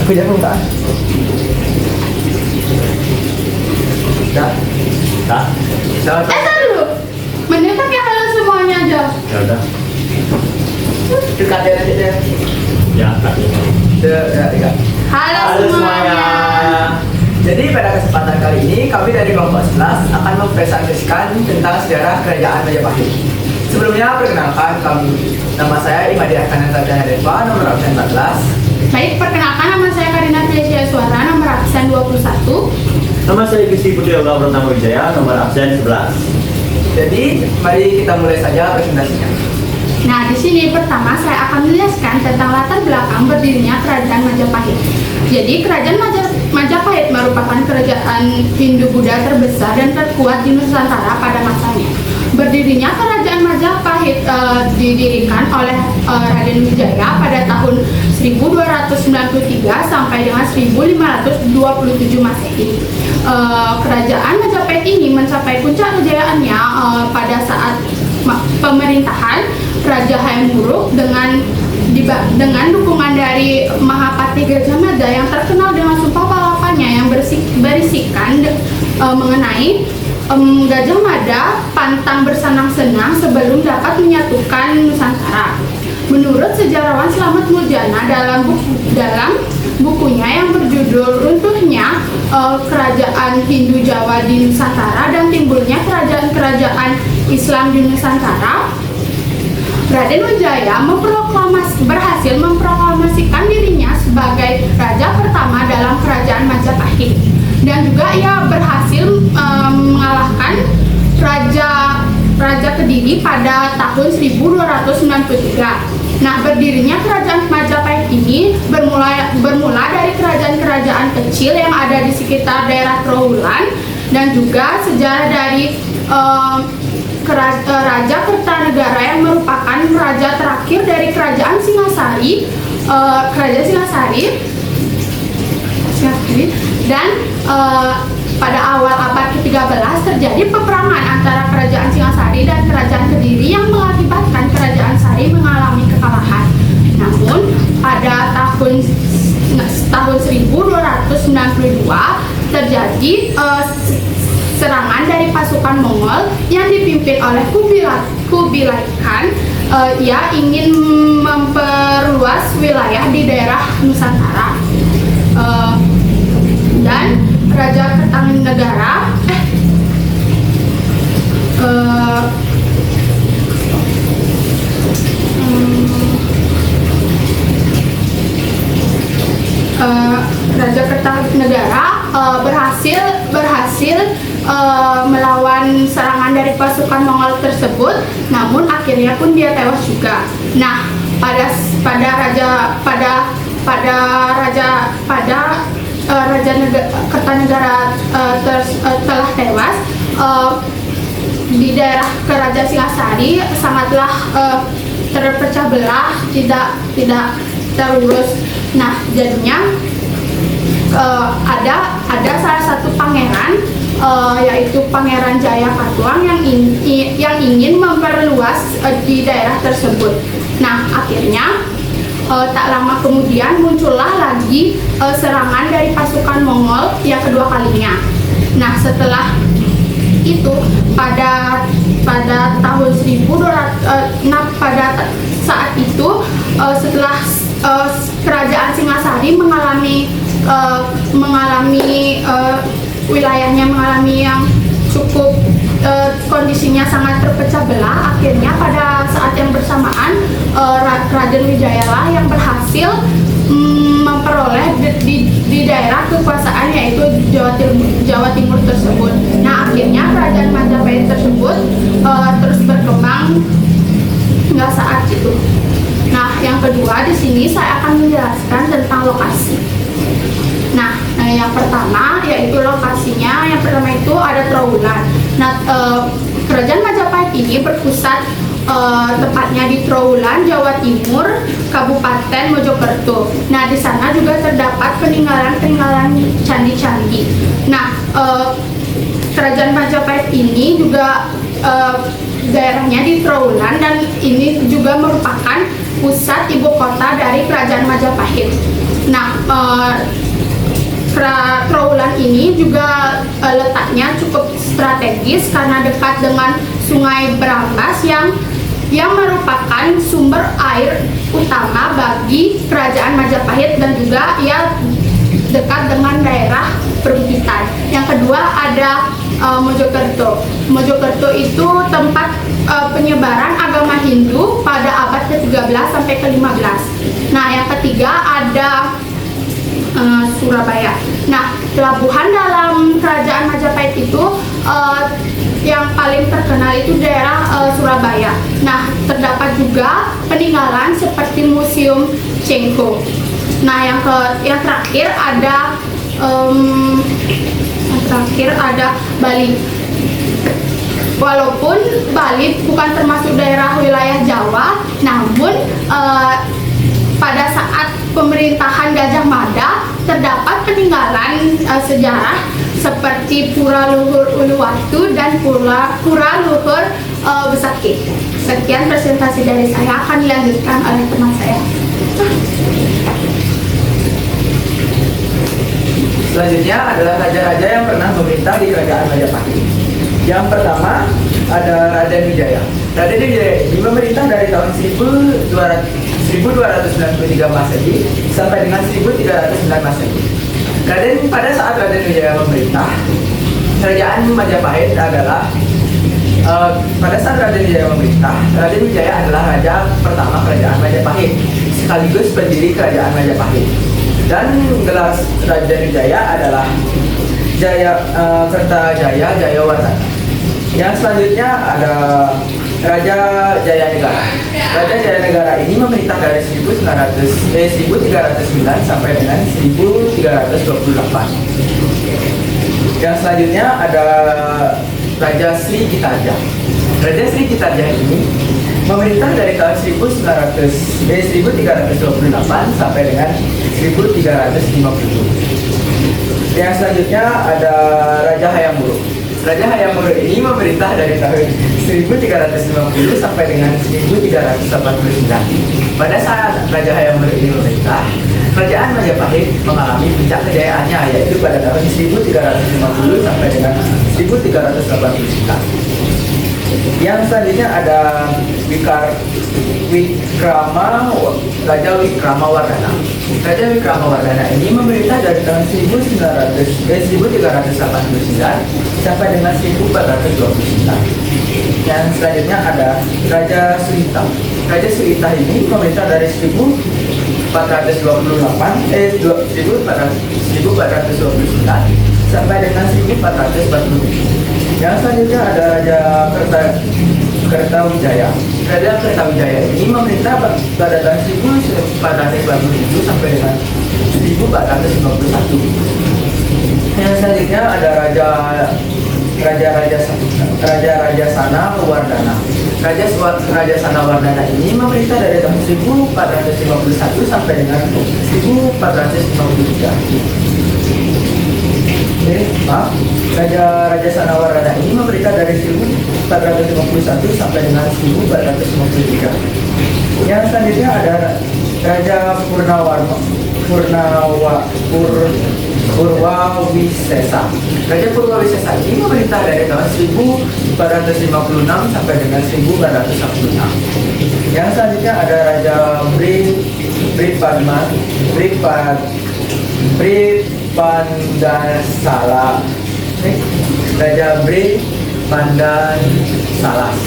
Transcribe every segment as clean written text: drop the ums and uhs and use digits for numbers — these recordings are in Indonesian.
Aku jangan buka. Dah. Dah. Dah. Tar dulu. Mending pakai halo semuanya aja. Ya udah. Dekat ya. Ya, tak. Dekat. Halo semuanya. Jadi pada kesempatan kali ini kami dari kelompok 11 akan mempresentasikan tentang sejarah kerajaan Majapahit. Sebelumnya perkenalkan kami. Nama saya Imadi Arkananta Deva, nomor absen 14. Baik, perkenalkan nama saya Karina Triasia Suara, nomor absen 21. Nama saya Gusti Putri Yoga Pratama Wijaya, nomor absen 11. Jadi mari kita mulai saja presentasinya. Nah, di sini pertama saya akan menjelaskan tentang latar belakang berdirinya Kerajaan Majapahit. Jadi, Kerajaan Majapahit merupakan kerajaan Hindu-Buddha terbesar dan terkuat di Nusantara pada masanya. Berdirinya Kerajaan Majapahit didirikan oleh Raden Wijaya pada tahun 1293 sampai dengan 1527 Masehi. Kerajaan Majapahit ini mencapai puncak kejayaannya pada saat pemerintahan Raja Hayam Wuruk dengan dukungan dari Mahapati Gajah Mada yang terkenal dengan sumpah palapannya yang berisikan mengenai Gajah Mada pantang bersenang-senang sebelum dapat menyatukan Nusantara. Menurut sejarawan Slamet Muljana dalam bukunya yang berjudul Runtuhnya Kerajaan Hindu Jawa di Nusantara dan Timbulnya Kerajaan-Kerajaan Islam di Nusantara, Raden Wijaya berhasil memproklamasikan dirinya sebagai raja pertama dalam Kerajaan Majapahit, dan juga ia berhasil mengalahkan Raja Kediri pada tahun 1293. Nah, berdirinya Kerajaan Majapahit ini bermula dari kerajaan-kerajaan kecil yang ada di sekitar daerah Trowulan, dan juga sejarah dari Raja Kertanegara yang merupakan raja terakhir dari Kerajaan Singasari, dan pada awal abad ke-13 terjadi peperangan antara Kerajaan Singasari dan Kerajaan Kediri yang mengakibatkan Kerajaan Sari mengalami kekalahan. Namun pada tahun 1292 terjadi serangan dari pasukan Mongol yang dipimpin oleh Kubilai Khan. Ia ingin memperluas wilayah di daerah Nusantara, dan Raja Kertanegara Raja Kertanegara berhasil melawan serangan dari pasukan Mongol tersebut, namun akhirnya pun dia tewas juga. Nah, pada Raja Kertanegara telah tewas, di daerah Kerajaan Singasari sangatlah terpecah belah, tidak terurus. Nah, jadinya ada salah satu pangeran, yaitu Pangeran Jayakatwang yang ingin memperluas di daerah tersebut. Nah, akhirnya tak lama kemudian muncullah lagi serangan dari pasukan Mongol yang kedua kalinya. Nah, setelah itu pada tahun 1200, pada saat itu setelah Kerajaan Singasari mengalami wilayahnya mengalami yang cukup kondisinya sangat terpecah belah. Akhirnya pada saat yang bersamaan Raden Wijaya lah yang berhasil memperoleh di daerah kekuasaan, yaitu Jawa Timur tersebut. Nah, akhirnya Kerajaan Majapahit tersebut terus berkembang hingga saat itu. Nah, yang kedua di sini saya akan menjelaskan tentang lokasi. Nah, yang pertama yaitu lokasinya. Yang pertama itu ada Trowulan. Nah, Kerajaan Majapahit ini berpusat tepatnya di Trowulan, Jawa Timur, Kabupaten Mojokerto. Nah, di sana juga terdapat peninggalan-peninggalan candi-candi. Nah, Kerajaan Majapahit ini juga daerahnya di Trowulan, dan ini juga merupakan pusat ibu kota dari Kerajaan Majapahit. Nah, Trawulan ini juga letaknya cukup strategis karena dekat dengan Sungai Berambas yang merupakan sumber air utama bagi Kerajaan Majapahit dan juga ia dekat dengan daerah perbukitan. Yang kedua ada Mojokerto. Mojokerto itu tempat penyebaran agama Hindu pada abad ke-13 sampai ke-15. Nah, yang ketiga ada Surabaya. Nah, pelabuhan dalam Kerajaan Majapahit itu yang paling terkenal itu daerah Surabaya. Nah, terdapat juga peninggalan seperti Museum Cengho. Nah, yang terakhir ada Bali. Walaupun Bali bukan termasuk daerah wilayah Jawa, namun pada saat pemerintahan Gajah Mada terdapat peninggalan sejarah seperti Pura Luhur Uluwatu dan Pura Luhur Besakih. Sekian presentasi dari saya, akan dilanjutkan oleh teman saya. Selanjutnya adalah raja-raja yang pernah memerintah di Kerajaan Majapahit. Yang pertama ada Raden Wijaya. Raden Wijaya ini memerintah dari tahun 1293 Masehi sampai dengan 1309 Masehi. Pada saat Raden Wijaya memerintah, Kerajaan Majapahit adalah pada saat Raden Wijaya memerintah, Raden Wijaya adalah raja pertama Kerajaan Majapahit sekaligus pendiri Kerajaan Majapahit. Dan gelar Raden Wijaya adalah Kertajaya Jayawardhana. Yang selanjutnya ada Raja Jayanegara. Raja Jayanegara ini memerintah dari 1309 sampai dengan 1328. Yang selanjutnya ada Raja Sri Kitarja. Raja Sri Kitarja ini memerintah dari tahun 1328 sampai dengan 1350. Yang selanjutnya ada Raja Hayam Wuruk. Raja Hayam Wuruk ini memerintah dari tahun 1350 sampai dengan 1389. Pada saat Raja Hayam Wuruk ini memerintah, Kerajaan Majapahit mengalami puncak kejayaannya, yaitu pada tahun 1350 sampai dengan 1389. Yang selanjutnya ada Raja Wikramawardhana. Raja Wikramawardhana ini memerintah dari tahun 1389 sampai dengan 1429. Yang selanjutnya ada Raja Suita. Raja Suita ini memerintah dari 1429 sampai dengan 1447. Yang selanjutnya ada Raja Kertawijaya. Raja Kertawijaya ini memerintah pada tahun 1447 sampai dengan 1451. Yang selanjutnya ada Raja Sanawardhana. Raja Sanawardhana ini memerintah dari tahun 1451 sampai dengan 1453. Raja Sanawardhana ini memerintah dari 1451 sampai dengan 1453. Yang selanjutnya ada Raja Purwawisesa. Raja Purwawisesa ini memerintah dari tahun 1456 sampai dengan 1466. Yang selanjutnya ada Raja Pandansala. Raja Pandansalas.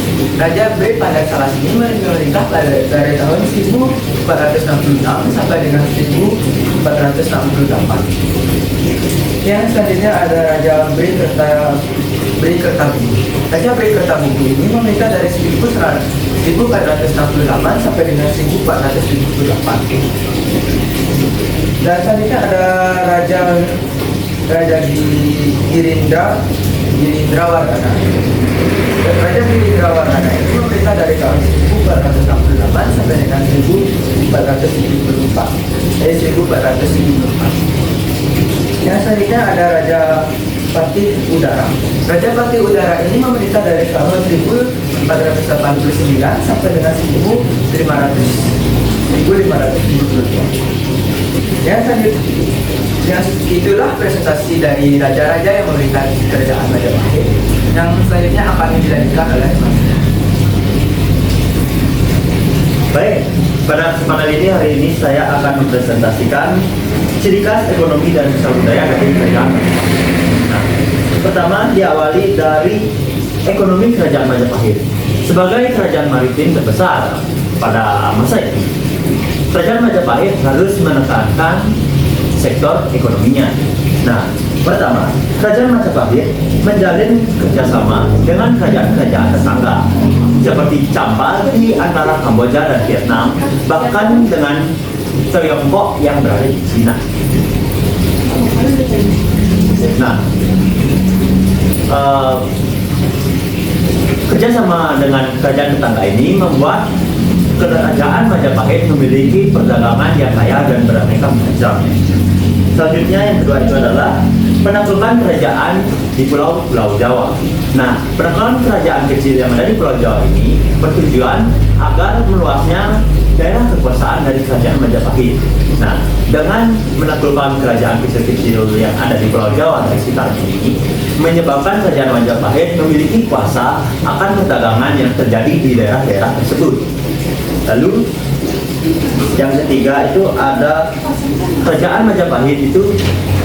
Raja Pandansalas ini memerintah dari tahun 1466 sampai dengan 1468. Yang selanjutnya ada Raja Kertabumi. Raja Kertabumi ini memerintah dari 1468 sampai dengan 1478. Dan selanjutnya ada Raja Girindrawardhana. Raja Girindrawardhana ini memerintah dari tahun 1468 sampai dengan 1474. Yang selanjutnya ada Raja Patih Udara. Raja Patih Udara ini memerintah dari tahun 1489 sampai dengan 1572. Ya, selanjutnya itulah presentasi dari raja-raja yang memerintah kerajaan Majapahit. Yang selanjutnya akan dilanjutkan oleh Mas. Baik, pada kesempatan ini hari ini saya akan mempresentasikan ciri khas ekonomi dan sosial budaya dari kerajaan. Nah, pertama diawali dari ekonomi kerajaan Majapahit. Sebagai kerajaan maritim terbesar pada masa itu, kerajaan Majapahit harus menekankan sektor ekonominya. Nah, pertama, kerajaan Majapahit menjalin kerjasama dengan kerajaan-kerajaan tetangga seperti Cambal di antara Kamboja dan Vietnam, bahkan dengan Tiongkok yang berada di Cina. Nah, kerjasama dengan kerajaan tetangga ini membuat kerajaan Majapahit memiliki perdagangan yang kaya dan beraneka macam. Selanjutnya yang kedua itu adalah penaklukan kerajaan di pulau-pulau Jawa. Nah, penaklukan kerajaan kecil yang ada di Pulau Jawa ini bertujuan agar meluasnya daerah kekuasaan dari kerajaan Majapahit. Nah, dengan menaklukkan kerajaan kecil-kecil yang ada di Pulau Jawa dari sekitar ini, menyebabkan kerajaan Majapahit memiliki kuasa akan perdagangan yang terjadi di daerah-daerah tersebut. Lalu yang ketiga itu ada kerajaan Majapahit itu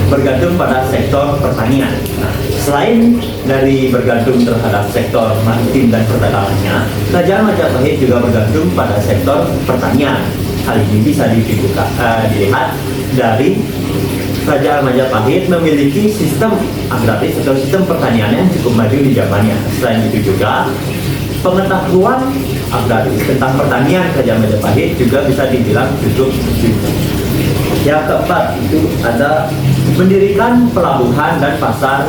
bergantung pada sektor pertanian. Nah, selain dari bergantung terhadap sektor maritim dan perdagangannya, kerajaan Majapahit juga bergantung pada sektor pertanian. Hal ini bisa dilihat dari kerajaan Majapahit memiliki sistem agraris atau sistem pertanian yang cukup maju di zamannya. Selain itu juga pengetahuan agraris tentang pertanian kerajaan Majapahit juga bisa dibilang cukup tinggi. Yang keempat itu ada mendirikan pelabuhan dan pasar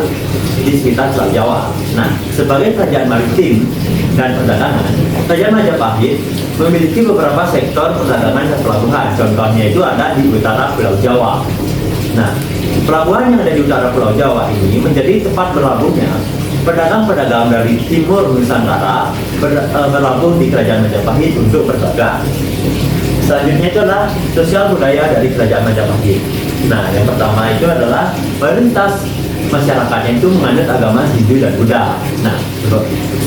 di sekitar Pulau Jawa. Nah, sebagai kerajaan maritim dan perdagangan, kerajaan Majapahit memiliki beberapa sektor perdagangan dan pelabuhan. Contohnya itu ada di utara Pulau Jawa. Nah, pelabuhan yang ada di utara Pulau Jawa ini menjadi tempat berlabuhnya pedagang-pedagang dari timur Nusantara berlabuh di kerajaan Majapahit untuk berdagang. Selanjutnya itu adalah sosial budaya dari kerajaan Majapahit. Nah, yang pertama itu adalah mayoritas masyarakatnya itu menganut agama Hindu dan Buddha. Nah,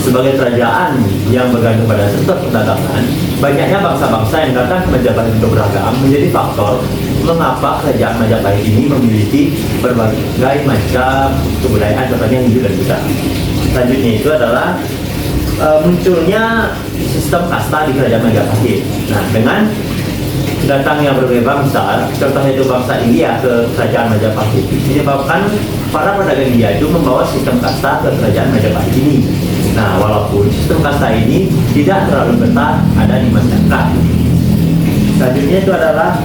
sebagai kerajaan yang bergantung pada sektor perdagangan, banyaknya bangsa-bangsa yang datang ke Majapahit untuk berdagang menjadi faktor mengapa kerajaan Majapahit ini memiliki berbagai macam kebudayaan contohnya Hindu dan Buddha. Selanjutnya itu adalah munculnya sistem kasta di kerajaan Majapahit. Nah, dengan datangnya berbagai bangsa, contohnya itu bangsa India ke kerajaan Majapahit, menyebabkan para pedagang India itu membawa sistem kasta ke kerajaan Majapahit ini. Nah, walaupun sistem kasta ini tidak terlalu betah ada di masyarakat. Selanjutnya itu adalah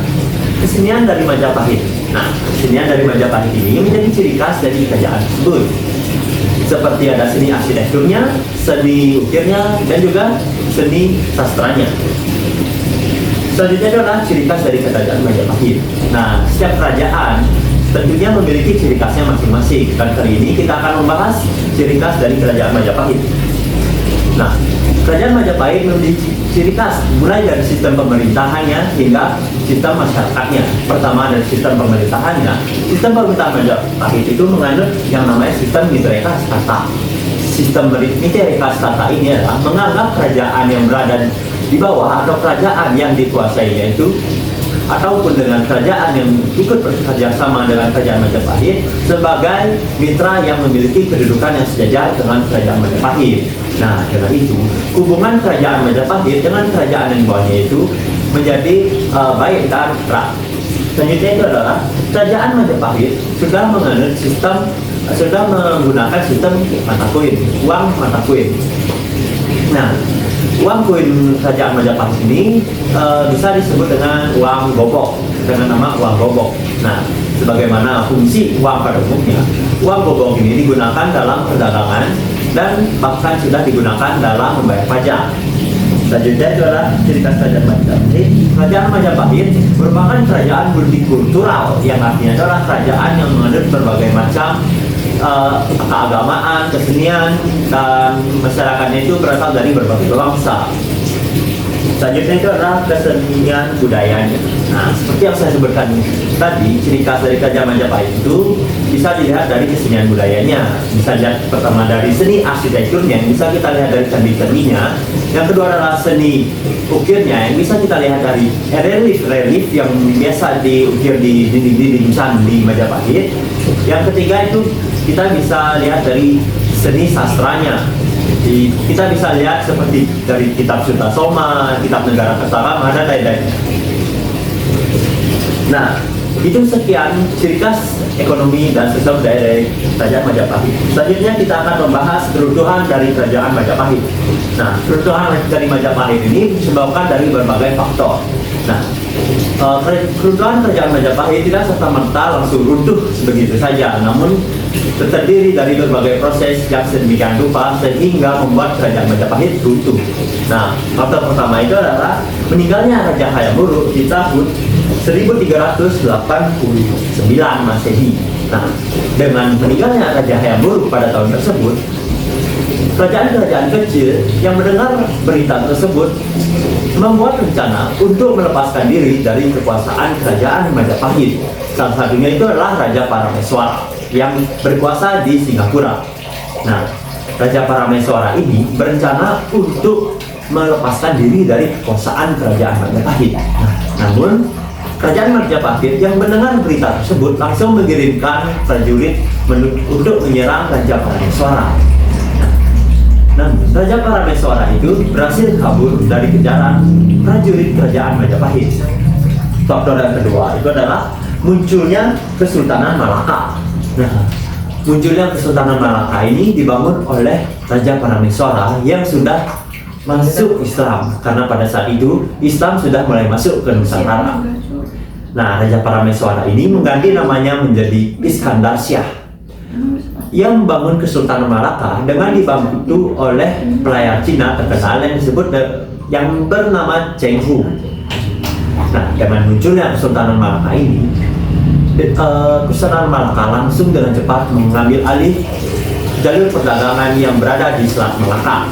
kesenian dari Majapahit. Nah, kesenian dari Majapahit ini menjadi ciri khas dari kerajaan tersebut. Seperti ada seni arsitekturnya, seni ukirnya, dan juga seni sastranya. Selanjutnya adalah ciri khas dari kerajaan Majapahit. Nah, setiap kerajaan tentunya memiliki ciri khasnya masing-masing. Dan kali ini kita akan membahas ciri khas dari kerajaan Majapahit. Nah, kerajaan Majapahit memiliki ciri khas mulai dari sistem pemerintahannya hingga sistem masyarakatnya. Pertama dari sistem pemerintahannya, sistem pemerintahan Majapahit itu menganut yang namanya sistem Mitreka Stata. Sistem Mitreka Stata ini adalah menganggap kerajaan yang berada di bawah atau kerajaan yang dikuasainya itu ataupun dengan kerajaan yang ikut bekerja sama dengan kerajaan Majapahit sebagai mitra yang memiliki kedudukan yang sejajar dengan kerajaan Majapahit. Nah, dengan itu hubungan kerajaan Majapahit dengan kerajaan yang bawahnya itu menjadi baik dan erat. Selanjutnya itu adalah kerajaan Majapahit sudah menggunakan sistem mata koin, uang mata koin. Nah, uang koin kerajaan Majapahit ini bisa disebut dengan uang gobok, dengan nama uang gobok. Nah, sebagaimana fungsi uang pada umumnya, uang gobok ini digunakan dalam perdagangan dan bahkan sudah digunakan dalam membayar pajak. Selanjutnya itu adalah ciri khas kerajaan Majapahit. Kerajaan Majapahit merupakan kerajaan multikultural, yang artinya adalah kerajaan yang menganut berbagai macam keagamaan, kesenian, dan masyarakatnya itu berasal dari berbagai bangsa. Selanjutnya itu adalah kesenian budayanya. Nah, seperti yang saya sebutkan tadi, ciri khas dari Kerajaan Majapahit itu bisa dilihat dari kesenian budayanya. Bisa dilihat pertama dari seni arsitekturnya, yang bisa kita lihat dari candi-candinya. Yang kedua adalah seni ukirnya, yang bisa kita lihat dari relief yang biasa diukir di dinding-dinding candi Majapahit. Yang ketiga itu kita bisa lihat dari seni sastranya. Kita bisa lihat seperti dari kitab Suta Soma, kitab Negara Kertagama, dan lain-lain. Nah, itu sekian ciri khas ekonomi dan sosial budaya dari Kerajaan Majapahit. Selanjutnya kita akan membahas keruntuhan dari Kerajaan Majapahit. Nah, keruntuhan dari Majapahit ini disebabkan dari berbagai faktor. Nah, keruntuhan Kerajaan Majapahit tidak serta-merta langsung runtuh begitu saja, namun terdiri dari berbagai proses yang sedemikian rupa sehingga membuat Kerajaan Majapahit runtuh. Nah, faktor pertama itu adalah meninggalnya Raja Hayam Wuruk di tahun 1389 Masehi. Nah, dengan meninggalnya Raja Hayam Wuruk pada tahun tersebut, kerajaan-kerajaan kecil yang mendengar berita tersebut membuat rencana untuk melepaskan diri dari kekuasaan Kerajaan Majapahit. Salah satunya itu adalah Raja Parameswara yang berkuasa di Singapura. Nah, Raja Parameswara ini berencana untuk melepaskan diri dari kekuasaan Kerajaan Majapahit. Namun, Kerajaan Majapahit yang mendengar berita tersebut langsung mengirimkan prajurit untuk menyerang Raja Parameswara. Namun, Raja Parameswara itu berhasil kabur dari kejaran prajurit Kerajaan Majapahit. Faktor yang kedua itu adalah munculnya Kesultanan Malaka. Nah, munculnya Kesultanan Malaka ini dibangun oleh Raja Parameswara yang sudah masuk Islam, karena pada saat itu Islam sudah mulai masuk ke Nusantara. Nah, Raja Parameswara ini mengganti namanya menjadi Iskandar Shah yang membangun Kesultanan Malaka dengan dibantu oleh pelayar Cina terkenal yang bernama Cheng Hu. Nah, dengan munculnya Kesultanan Malaka ini, Kesultanan Malaka langsung dengan cepat mengambil alih jalur perdagangan yang berada di Selat Malaka.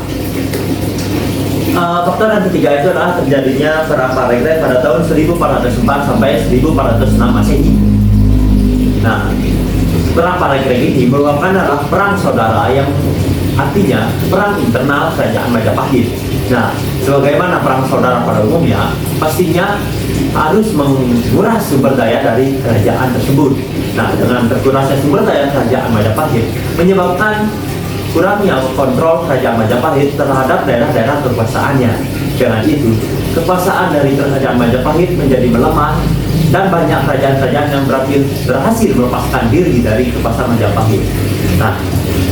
Faktor yang ketiga itu adalah terjadinya Perang Parengret pada tahun 1404 sampai 1406 Masehi. Nah, Perang Parengret ini merupakan adalah perang saudara yang artinya perang internal Kerajaan Majapahit. Nah, sebagaimana perang saudara pada umumnya, pastinya harus menguras sumber daya dari kerajaan tersebut. Nah, dengan terkurasnya sumber daya Kerajaan Majapahit menyebabkan kurangnya kontrol Kerajaan Majapahit terhadap daerah-daerah kekuasaannya. Dengan itu, kekuasaan dari Kerajaan Majapahit menjadi melemah dan banyak kerajaan-kerajaan yang berhasil melepaskan diri dari kekuasaan Majapahit. Nah,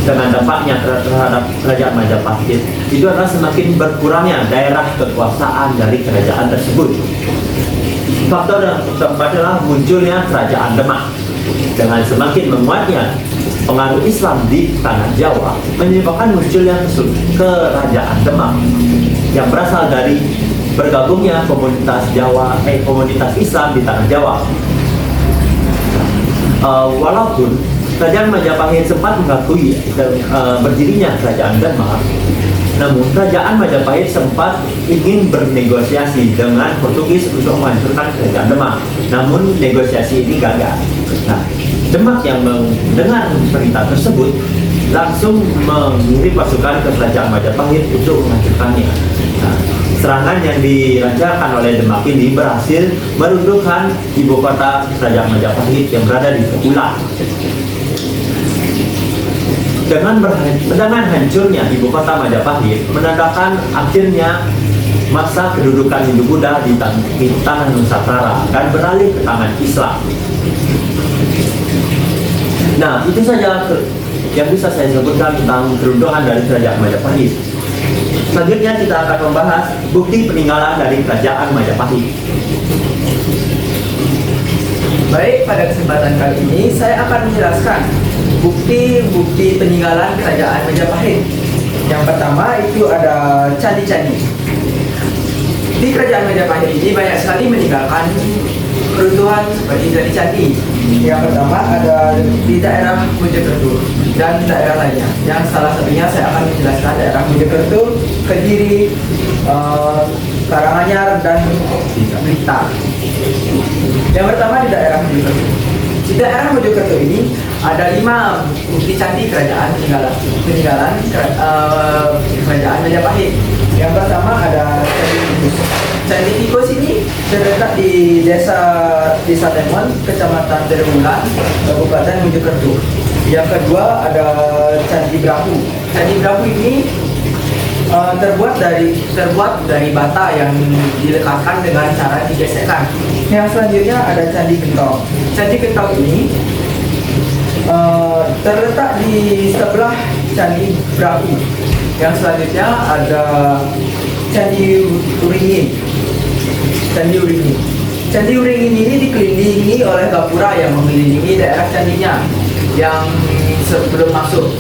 dengan dampaknya terhadap Kerajaan Majapahit itu adalah semakin berkurangnya daerah kekuasaan dari kerajaan tersebut. Faktor yang keempat adalah munculnya Kerajaan Demak. Dengan semakin menguatnya pengaruh Islam di tanah Jawa menyebabkan munculnya Kerajaan Demak yang berasal dari bergabungnya komunitas Islam di tanah Jawa. Walaupun Kerajaan Majapahit sempat mengakui berdirinya Kerajaan Demak, namun Kerajaan Majapahit sempat ingin bernegosiasi dengan Portugis untuk menghancurkan Kerajaan Demak. Namun negosiasi ini gagal. Nah, Demak yang mendengar berita tersebut langsung mengirim pasukan ke Kerajaan Majapahit untuk menghancurkannya. Nah, serangan yang dilancarkan oleh Demak ini berhasil meruntuhkan ibu kota Kerajaan Majapahit yang berada di Tegulang. Dengan hancurnya ibu kota Majapahit menandakan akhirnya masa kedudukan Hindu-Buddha di tanah Nusantara dan beralih ke tangan Islam. Nah, itu saja yang bisa saya sebutkan tentang keruntuhan dari Kerajaan Majapahit. Selanjutnya kita akan membahas bukti peninggalan dari Kerajaan Majapahit. Baik, pada kesempatan kali ini saya akan menjelaskan bukti-bukti peninggalan Kerajaan Majapahit. Yang pertama itu ada candi-candi. Di Kerajaan Majapahit ini banyak sekali meninggalkan keruntuhan seperti candi-candi. Yang pertama ada di daerah Mojokerto dan daerah lainnya. Yang salah satunya saya akan menjelaskan daerah Mojokerto Kediri, Karanganyar, dan Blitar. Yang pertama di daerah Mojokerto. Di daerah Mojokerto ini ada 5 bukti candi kerajaan peninggalan kerajaan Majapahit. Yang pertama ada Candi Tikus. Candi Tikus ini terletak di Desa Temon, Kecamatan Terbulan, Kabupaten Mojokerto. Yang kedua ada Candi Brahu. Candi Brahu ini terbuat dari bata yang dilekatkan dengan cara digesekkan. Yang selanjutnya ada Candi Gentong. Candi Gentong ini terletak di sebelah Candi Brahu. Yang selanjutnya ada Candi Uringin. Candi Uringin. Candi Uringin ini dikelilingi oleh gapura yang mengelilingi daerah candinya. Yang sebelum masuk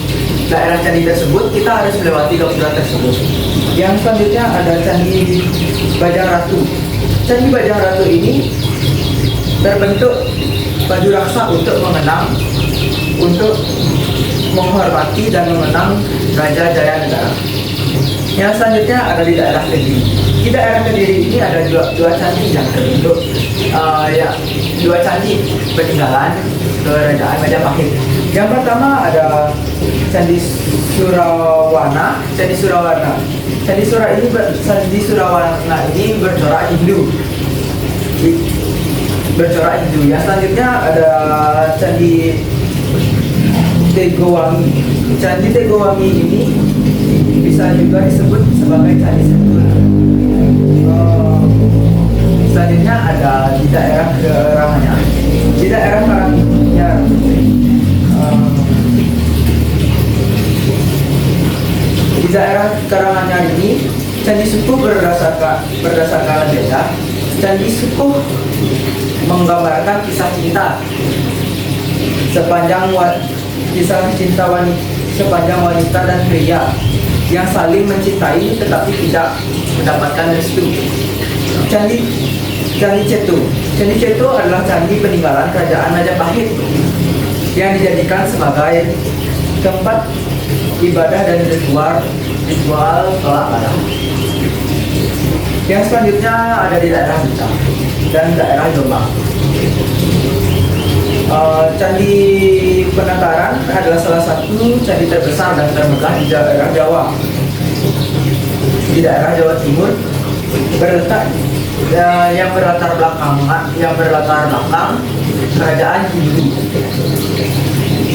daerah candi tersebut kita harus melewati gapura tersebut. Yang selanjutnya ada Candi Bajang Ratu. Candi Bajang Ratu ini berbentuk baju raksa untuk menghormati dan mengenang Raja Jaya Negara. Yang selanjutnya ada di daerah Kediri. Di daerah Kediri ini ada dua candi yang terbentuk, dua candi peninggalan kerajaan Majapahit. Yang pertama ada Candi Surawana. Candi Surawana ini bercorak Hindu. Yang selanjutnya ada Candi Tegowangi. Candi Tegowangi ini bisa juga disebut sebagai Candi Sentul. Selanjutnya ada di daerah Karanganyar. Di daerah Karanganyar di daerah Karanganyar ini Candi Sukuh berdasarkan legenda. Candi Sukuh menggambarkan kisah cinta sepanjang wanita dan pria yang saling mencintai tetapi tidak mendapatkan restu. Candi Ceto. Candi Ceto adalah candi peninggalan kerajaan Majapahit yang dijadikan sebagai tempat ibadah dan ritual kelak. Yang selanjutnya ada di daerah Blitar dan daerah Jombang. Candi Penataran adalah salah satu candi terbesar dan termegah di daerah Jawa. Di daerah Jawa Timur berletak yang berlatar belakang kerajaan Hindu.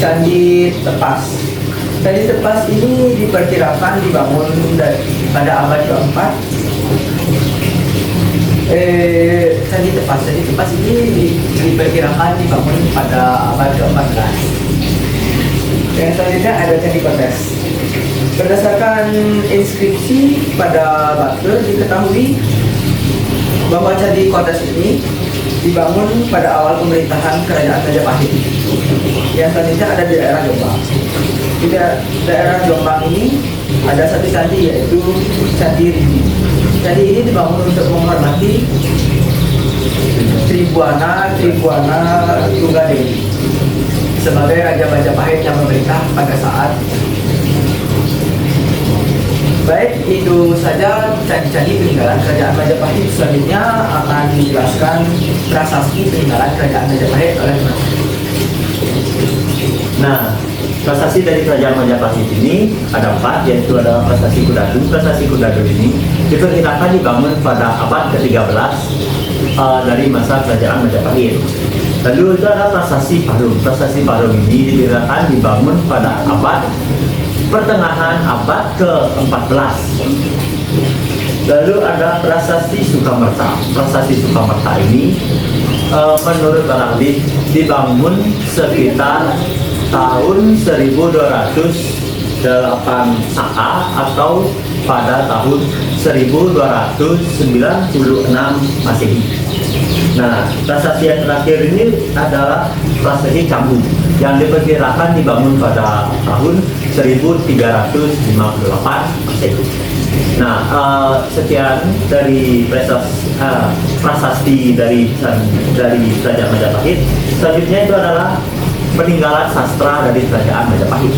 Candi Tepas. Candi Tepas ini diperkirakan dibangun pada abad ke-4. Candi Tepas ini diperkirakan dibangun pada abad ke-14. Yang selanjutnya ada Candi Kotes. Berdasarkan inskripsi pada Batur diketahui bahwa Candi Kotes ini dibangun pada awal pemerintahan kerajaan Majapahit. Yang selanjutnya ada di daerah Jombang. Di daerah Jombang ini ada satu candi yaitu Candi Rindu. Candi ini dibangun untuk menghormati Tribuana Tunggadewi sebagai Raja Majapahit yang memerintah pada saat. Baik, itu saja candi-candi peninggalan kerajaan Majapahit. Selanjutnya akan dijelaskan prasasti peninggalan kerajaan Majapahit oleh Mas. Nah, prasasti dari kerajaan Majapahit ini ada 4, yaitu adalah prasasti Kudadu. Prasasti Kudadu ini diperkirakan dibangun pada abad ke-13 dari masa kerajaan Majapahit. Lalu itu ada prasasti Parung. Prasasti Parung ini diperkirakan dibangun pada pertengahan abad ke-14. Lalu ada prasasti Sukamerta. Prasasti Sukamerta ini menurut orang dibangun sekitar tahun 1208 Saka atau pada tahun 1296 Masehi. Nah, prasasti yang terakhir ini adalah prasasti Canggu yang diperkirakan dibangun pada tahun 1358 Masehi. Nah, sekian dari prasasti dari Kerajaan Majapahit. Selanjutnya itu adalah peninggalan sastra dari Kerajaan Majapahit.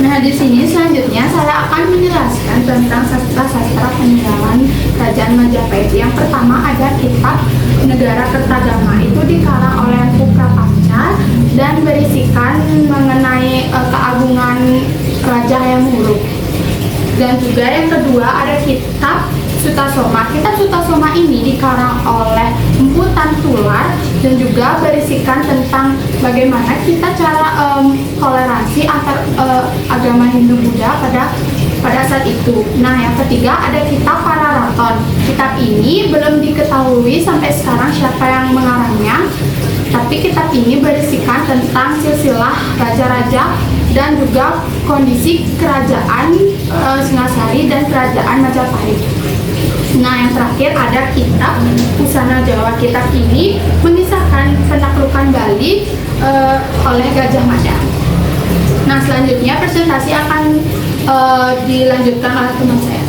Nah, di sini selanjutnya saya akan menjelaskan tentang sastra-sastra peninggalan Kerajaan Majapahit. Yang pertama ada kitab Negara Kertagama, itu dikarang oleh Empu Prapanca dan berisikan mengenai keagungan Raja Hayam Wuruk. Dan juga yang kedua ada kitab Sutasoma. Kitab Sutasoma ini dikarang oleh Empu Tantular dan juga berisikan tentang bagaimana kita cara toleransi antar agama Hindu-Buddha pada saat itu. Nah, yang ketiga ada kitab Pararaton. Kitab ini belum diketahui sampai sekarang siapa yang mengarangnya, tapi kitab ini berisikan tentang silsilah raja-raja dan juga kondisi kerajaan Singasari dan kerajaan Majapahit. Nah, yang terakhir ada kitab Pusana Jawa. Kitab ini mengisahkan penaklukan Bali oleh Gajah Mada. Nah, selanjutnya presentasi akan dilanjutkan oleh teman saya.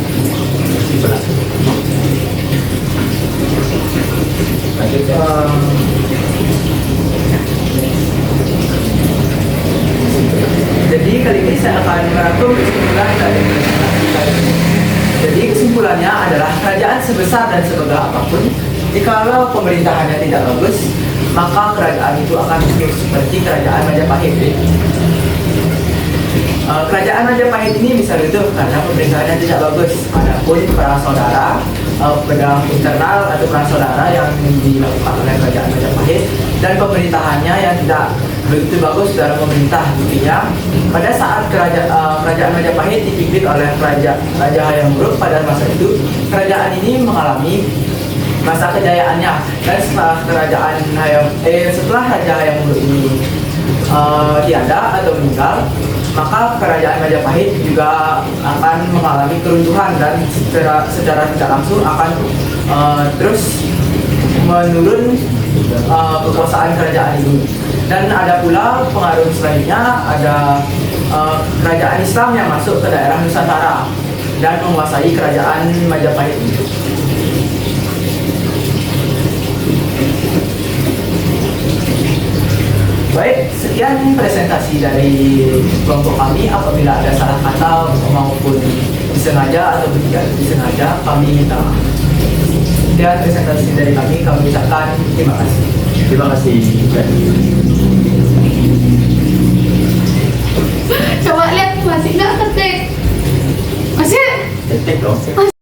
Jadi kali ini saya akan merangkum kesimpulan dari presentasi kali ini. Jadi kesimpulannya adalah kerajaan sebesar dan semegah apapun, jikalau pemerintahannya tidak bagus, maka kerajaan itu akan terus seperti kerajaan Majapahit. Kerajaan Majapahit ini bisa runtuh karena pemerintahannya tidak bagus. Adapun perang saudara, pedang internal atau perang saudara yang dilakukan oleh kerajaan Majapahit dan pemerintahannya yang tidak begitu bagus dalam memerintah. Buktinya pada saat kerajaan Majapahit dipimpin oleh Raja Hayam Wuruk pada masa itu, kerajaan ini mengalami masa kejayaannya, dan setelah Raja Hayam Wuruk ini tiada atau meninggal, maka kerajaan Majapahit juga akan mengalami keruntuhan dan secara tidak langsung akan terus menurun kekuasaan kerajaan itu. Dan ada pula pengaruh selanjutnya, ada kerajaan Islam yang masuk ke daerah Nusantara dan menguasai kerajaan Majapahit itu. Baik, sekian presentasi dari kelompok kami. Apabila ada salah kata maupun disengaja atau tidak disengaja, kami minta maaf. Sekian presentasi dari kami ucapkan terima kasih. Terima kasih. Coba lihat masih nggak ketik? Masih? Ketik dong.